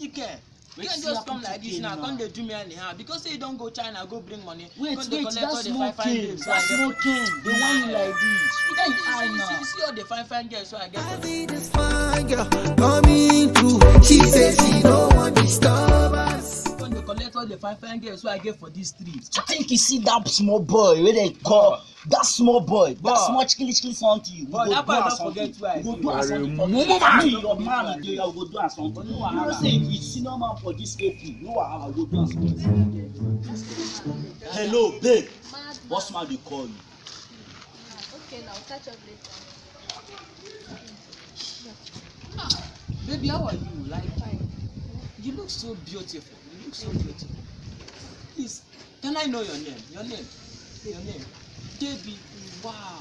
See, can just come like this now. Come they do me anyhow because say you don't go China, go bring money. Wait, that's smoking. That's smoking. The one you like this. You see all the fine girls so I get. I see this fine girl coming through. She says she don't want to disturb us. When you collect all the fine girls so I get for this street. I think you see that small boy where they call that small boy. That small chickily something. But that part don't forget who I go do something for me. Your man dey go do something. You know say if you see no man for this AP, no wahala go do something. Hello, babe. Boss man dey call you. Okay, now catch up later. Baby, how are you? Like, Fine. you look so beautiful. You look so beautiful. Please, can I know your name? Your name? Baby. Wow.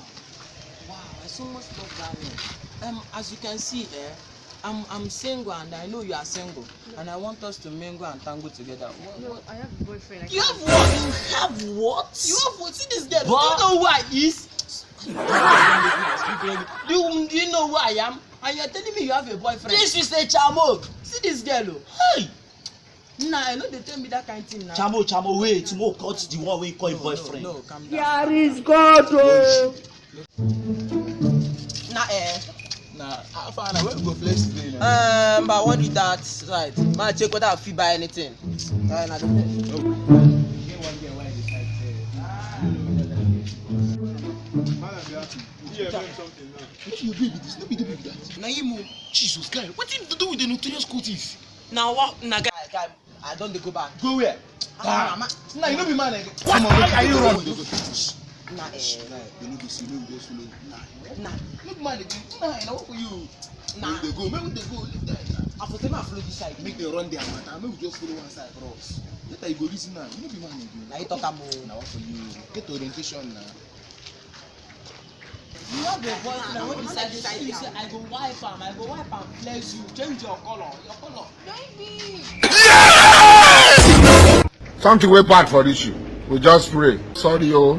I so much love that name. As you can see, I'm single and I know you are single, and I want us to mingle and tango together. No, I have a boyfriend. You have what? You have what? You have what? See this girl. Do you know who I is? Do you know who I am? And you're telling me you have a boyfriend? This is a chamo. See this girl. Hey. Nah, I know they tell me that kind of thing now. Chamo, wait. Tomorrow cut the one where you call your boyfriend. No, calm down. Here is God, oh. Nah, how far now? Where we go flex today now? But what is that? Right. Man, check whether I feel buy anything. Get one girl why this side there. What you baby this? No be the baby that. Now you move. Jesus, guy. What did you do with the notorious CULTIST? Now what? Now guy, I don't go back. Go where? Nah, you no be man again. What? Are you wrong? Nah, Nah, you no go see me go slow. nah. No be man again. Nah, I work for you. Nah. Make they go, leave that. I for tell me I follow this side. Make them run their matter. Make we just follow one side cross. Later you go listen now. You no be man again. Now you talk about. Now what for you? Get orientation now. You have a boyfriend when you decide to say I go wipe and flex you, change your color. Don't be. Something way bad for this you. We just pray. Sorry, oh.